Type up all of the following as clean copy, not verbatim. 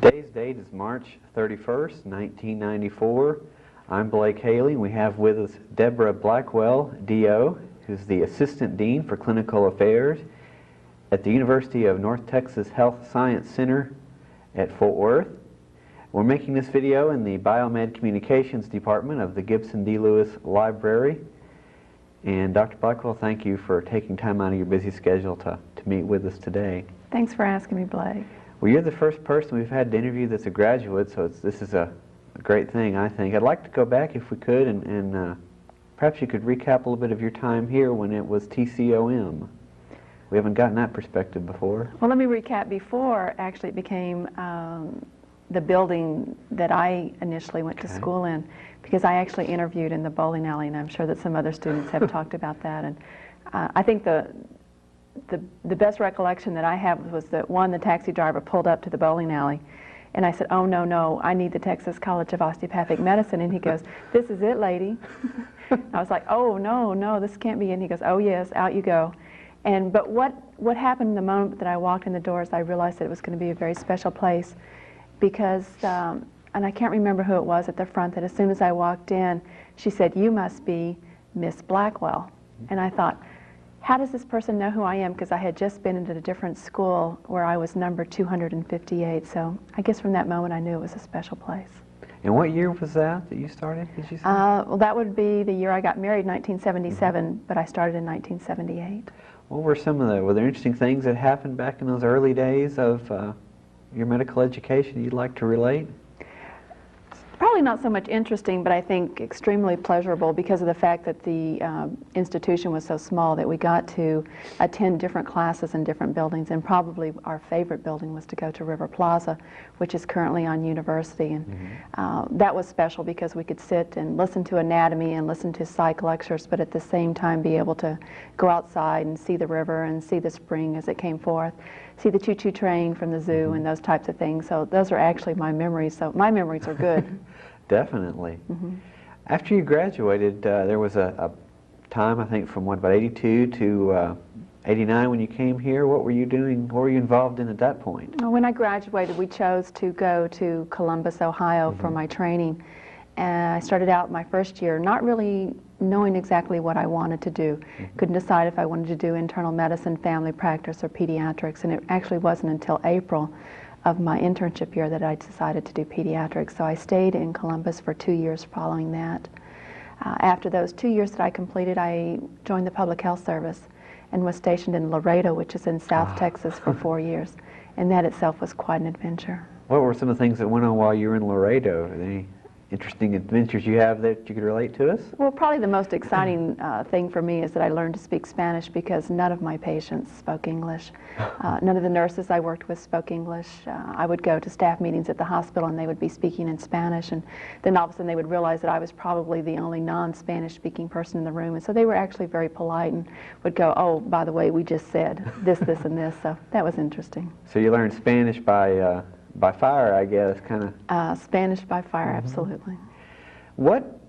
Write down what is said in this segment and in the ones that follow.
Today's date is March 31st, 1994. I'm Blake Hailey, and we have with us Deborah Blackwell, DO, who's the Assistant Dean for Clinical Affairs at the University of North Texas Health Science Center at Fort Worth. We're making this video in the Biomed Communications Department of the Gibson D. Lewis Library. And Dr. Blackwell, thank you for taking time out of your busy schedule to meet with us today. Thanks for asking me, Blake. Well, you're the first person we've had to interview that's a graduate, so this is a great thing, I think. I'd like to go back, if we could, and perhaps you could recap a little bit of your time here when it was TCOM. We haven't gotten that perspective before. Well, let me recap. Before, actually, it became the building that I initially went to school in, because I actually interviewed in the bowling alley, and I'm sure that some other students have talked about that. And I think the best recollection that I have was that, one, the taxi driver pulled up to the bowling alley, and I said, "Oh, no, I need the Texas College of Osteopathic Medicine." And he goes, "This is it, lady." I was like, "Oh, no, this can't be it." And he goes, "Oh, yes, out you go." But what happened the moment that I walked in the doors, I realized that it was going to be a very special place, because, and I can't remember who it was at the front, that as soon as I walked in, she said, "You must be Miss Blackwell." And I thought, how does this person know who I am? Because I had just been into a different school where I was number 258. So I guess from that moment I knew it was a special place. And what year was that you started, did you say? Well, that would be the year I got married, 1977, but I started in 1978. What were were there interesting things that happened back in those early days of your medical education you'd like to relate? Probably not so much interesting, but I think extremely pleasurable, because of the fact that the institution was so small that we got to attend different classes in different buildings, and probably our favorite building was to go to River Plaza, which is currently on University. And that was special because we could sit and listen to anatomy and listen to psych lectures, but at the same time be able to go outside and see the river and see the spring as it came forth, see the choo-choo train from the zoo, and those types of things. So those are actually my memories. So my memories are good. Definitely. After you graduated, there was a time, I think, from about 82 to 89 when you came here. What were you doing? What were you involved in at that point? When I graduated, we chose to go to Columbus, Ohio for my training. And I started out my first year not really knowing exactly what I wanted to do. Couldn't decide if I wanted to do internal medicine, family practice, or pediatrics. And it actually wasn't until April of my internship year that I decided to do pediatrics. So I stayed in Columbus for 2 years following that. After those 2 years that I completed, I joined the Public Health Service and was stationed in Laredo, which is in South Texas, for 4 years. And that itself was quite an adventure. What were some of the things that went on while you were in Laredo? Any interesting adventures you have that you could relate to us? Well, probably the most exciting thing for me is that I learned to speak Spanish, because none of my patients spoke English. None of the nurses I worked with spoke English. I would go to staff meetings at the hospital and they would be speaking in Spanish, and then all of a sudden they would realize that I was probably the only non-Spanish speaking person in the room, and so they were actually very polite and would go, "Oh, by the way, we just said this, this, and this." So that was interesting. So you learned Spanish by fire, I guess, kind of. Spanish by fire, absolutely. What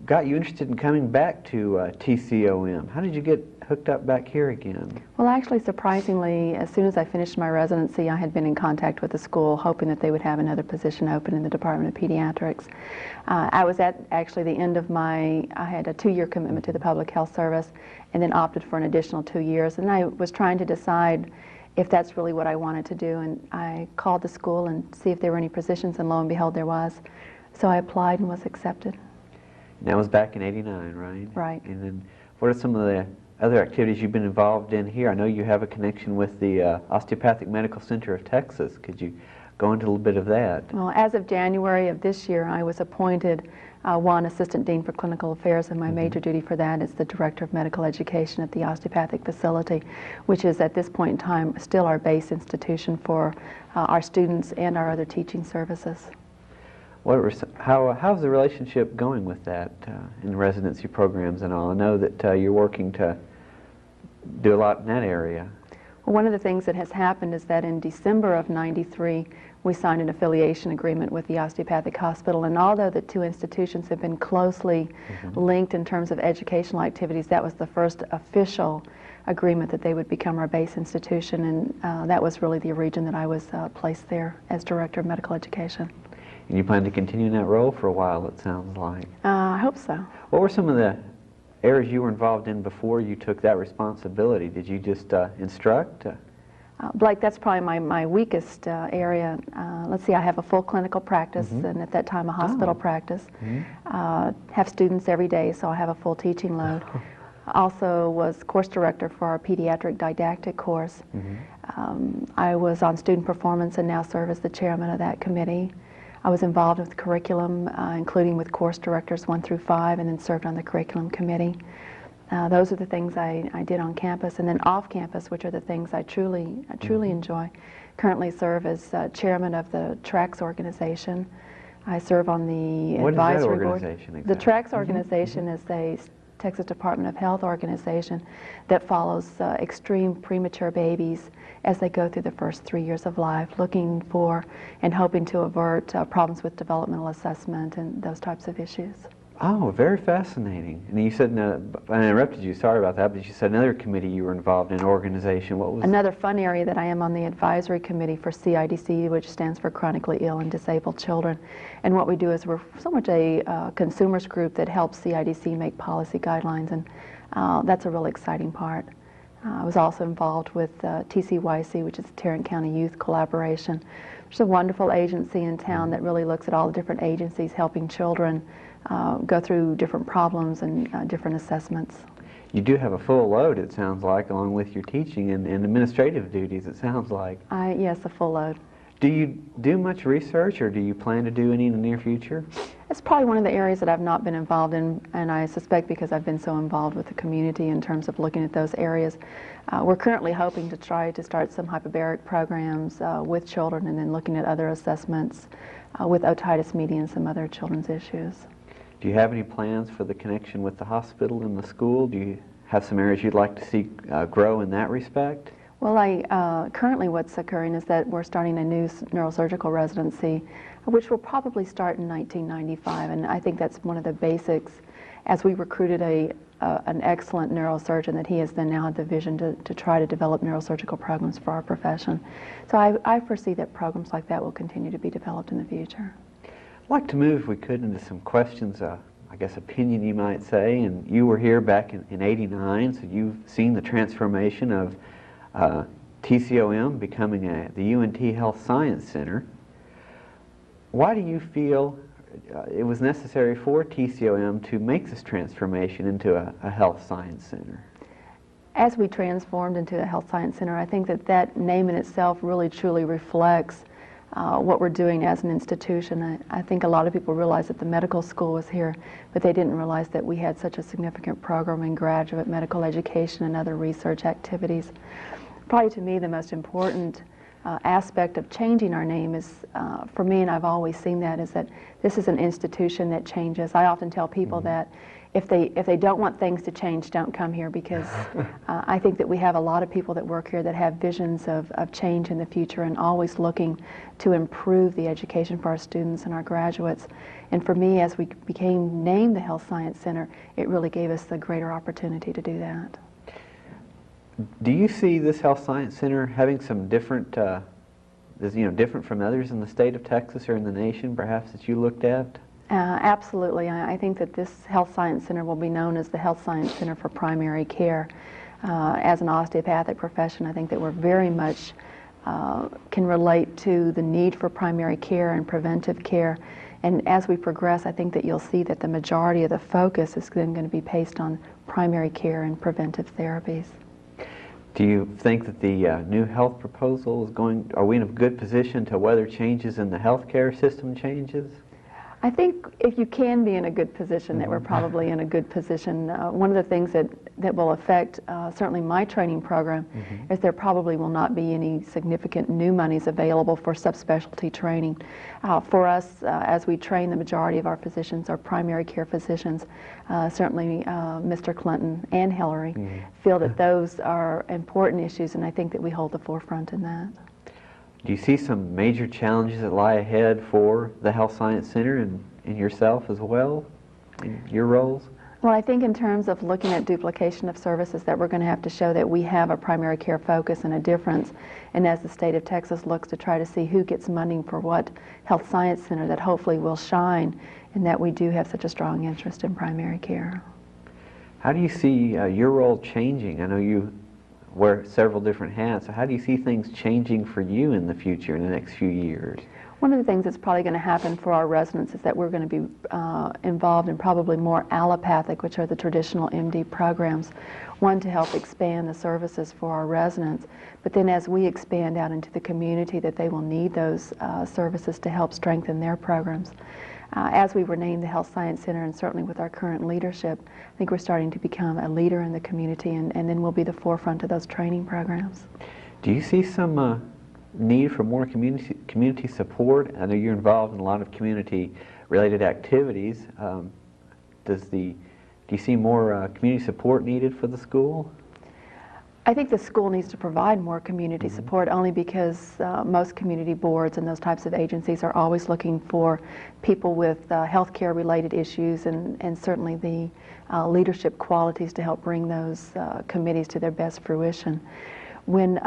got you interested in coming back to TCOM? How did you get hooked up back here again? Well, actually, surprisingly, as soon as I finished my residency, I had been in contact with the school, hoping that they would have another position open in the Department of Pediatrics. I was at actually the end of I had a 2-year commitment to the Public Health Service, and then opted for an additional 2 years. And I was trying to decide if that's really what I wanted to do, and I called the school and see if there were any positions, and lo and behold, there was. So I applied and was accepted. And that was back in '89, right? Right. And then what are some of the other activities you've been involved in here? I know you have a connection with the Osteopathic Medical Center of Texas. Could you go into a little bit of that? Well, as of January of this year, I was appointed one Assistant Dean for Clinical Affairs, and my major duty for that is the Director of Medical Education at the Osteopathic Facility, which is at this point in time still our base institution for our students and our other teaching services. How's the relationship going with that in residency programs and all? I know that you're working to do a lot in that area. Well, one of the things that has happened is that in December of '93, we signed an affiliation agreement with the Osteopathic Hospital, and although the two institutions have been closely linked in terms of educational activities, that was the first official agreement that they would become our base institution, and that was really the region that I was placed there as Director of Medical Education. And you plan to continue in that role for a while, it sounds like. I hope so. What were some of the areas you were involved in before you took that responsibility? Did you just instruct? Blake, that's probably my weakest area. Let's see, I have a full clinical practice, and at that time a hospital practice. Have students every day, so I have a full teaching load. Also was course director for our pediatric didactic course. I was on student performance and now serve as the chairman of that committee. I was involved with curriculum, including with course directors 1 through 5, and then served on the curriculum committee. Those are the things I did on campus, and then off campus, which are the things I truly enjoy. Currently serve as chairman of the TRACS organization. I serve on the advisory board. Exactly? The TRACS organization is a Texas Department of Health organization that follows extreme premature babies as they go through the first 3 years of life, looking for and hoping to avert problems with developmental assessment and those types of issues. Oh, very fascinating. And you said, I interrupted you, sorry about that, but you said another committee you were involved in, organization. What was another fun area that I am on the advisory committee for CIDC, which stands for Chronically Ill and Disabled Children. And what we do is we're so much a consumers group that helps CIDC make policy guidelines, and that's a really exciting part. I was also involved with TCYC, which is Tarrant County Youth Collaboration, which is a wonderful agency in town that really looks at all the different agencies helping children go through different problems and different assessments. You do have a full load, it sounds like, along with your teaching and administrative duties, it sounds like. Yes, a full load. Do you do much research, or do you plan to do any in the near future? It's probably one of the areas that I've not been involved in, and I suspect because I've been so involved with the community in terms of looking at those areas. We're currently hoping to try to start some hyperbaric programs with children, and then looking at other assessments with otitis media and some other children's issues. Do you have any plans for the connection with the hospital and the school? Do you have some areas you'd like to see grow in that respect? Well, currently what's occurring is that we're starting a new neurosurgical residency, which will probably start in 1995, and I think that's one of the basics. As we recruited an excellent neurosurgeon, that he has then now had the vision to try to develop neurosurgical programs for our profession. So I foresee that programs like that will continue to be developed in the future. I'd like to move, if we could, into some questions, I guess opinion you might say, and you were here back in '89, so you've seen the transformation of TCOM becoming the UNT Health Science Center. Why do you feel it was necessary for TCOM to make this transformation into a health science center? As we transformed into a health science center, I think that name in itself really truly reflects what we're doing as an institution. I think a lot of people realize that the medical school was here, but they didn't realize that we had such a significant program in graduate medical education and other research activities. Probably to me the most important aspect of changing our name is, for me, and I've always seen that, is that this is an institution that changes. I often tell people that if they don't want things to change, don't come here, because I think that we have a lot of people that work here that have visions of change in the future and always looking to improve the education for our students and our graduates. And for me, as we became named the Health Science Center, it really gave us the greater opportunity to do that. Do you see this Health Science Center having some different, different from others in the state of Texas or in the nation, perhaps, that you looked at? Absolutely. I think that this Health Science Center will be known as the Health Science Center for Primary Care. As an osteopathic profession, I think that we're very much can relate to the need for primary care and preventive care. And as we progress, I think that you'll see that the majority of the focus is then going to be based on primary care and preventive therapies. Do you think that the new health proposal are we in a good position to weather changes in the healthcare system changes? I think if you can be in a good position, that we're probably in a good position. One of the things that will affect certainly my training program is there probably will not be any significant new monies available for subspecialty training. For us, as we train, the majority of our physicians are primary care physicians. Certainly Mr. Clinton and Hillary feel that those are important issues, and I think that we hold the forefront in that. Do you see some major challenges that lie ahead for the Health Science Center and yourself as well, in your roles? Well, I think in terms of looking at duplication of services, that we're going to have to show that we have a primary care focus and a difference. And as the state of Texas looks to try to see who gets money for what health science center, that hopefully will shine, and that we do have such a strong interest in primary care. How do you see your role changing? I know you wear several different hats. So how do you see things changing for you in the future, in the next few years? One of the things that's probably going to happen for our residents is that we're going to be involved in probably more allopathic, which are the traditional MD programs. One, to help expand the services for our residents, but then as we expand out into the community, that they will need those services to help strengthen their programs. As we were named the Health Science Center, and certainly with our current leadership, I think we're starting to become a leader in the community, and then we'll be the forefront of those training programs. Do you see some need for more community support? I know you're involved in a lot of community-related activities. Do you see more community support needed for the school? I think the school needs to provide more community support, only because most community boards and those types of agencies are always looking for people with healthcare related issues, and certainly the leadership qualities to help bring those committees to their best fruition. When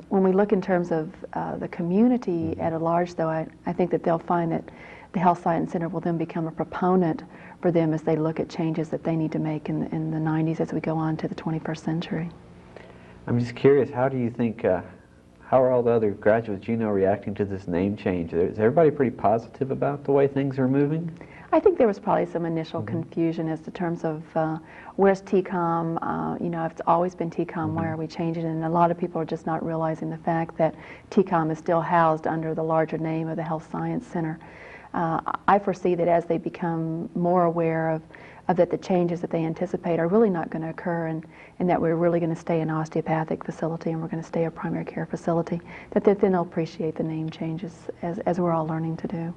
we look in terms of the community at a large, though, I think that they'll find that the Health Science Center will then become a proponent for them as they look at changes that they need to make in the 90s as we go on to the 21st century. I'm just curious, how do you think, how are all the other graduates you know reacting to this name change? Is everybody pretty positive about the way things are moving? I think there was probably some initial confusion as to terms of where's TCOM, you know, if it's always been TCOM, why are we changing it? And a lot of people are just not realizing the fact that TCOM is still housed under the larger name of the Health Science Center. I foresee that as they become more aware of that the changes that they anticipate are really not going to occur, and that we're really going to stay an osteopathic facility and we're going to stay a primary care facility, that then they'll appreciate the name changes as we're all learning to do.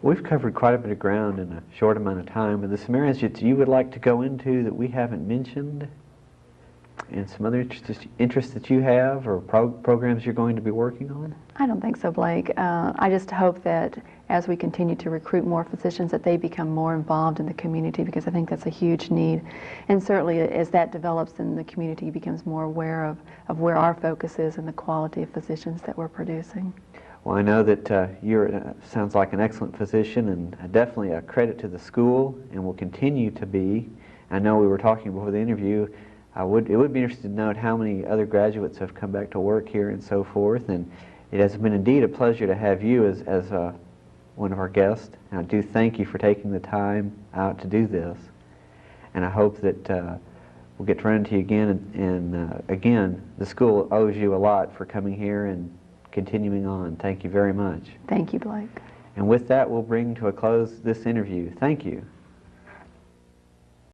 We've covered quite a bit of ground in a short amount of time. Are there some areas that you would like to go into that we haven't mentioned? And some other interests that you have, or programs you're going to be working on? I don't think so, Blake. I just hope that as we continue to recruit more physicians, that they become more involved in the community, because I think that's a huge need. And certainly as that develops, then the community becomes more aware of where our focus is and the quality of physicians that we're producing. Well, I know that you're sounds like an excellent physician, and definitely a credit to the school, and will continue to be. I know we were talking before the interview. It would be interesting to note how many other graduates have come back to work here and so forth, and it has been indeed a pleasure to have you as one of our guests. And I do thank you for taking the time out to do this, and I hope that we'll get to run into you again, and again, the school owes you a lot for coming here and continuing on. Thank you very much. Thank you, Blake. And with that, we'll bring to a close this interview. Thank you.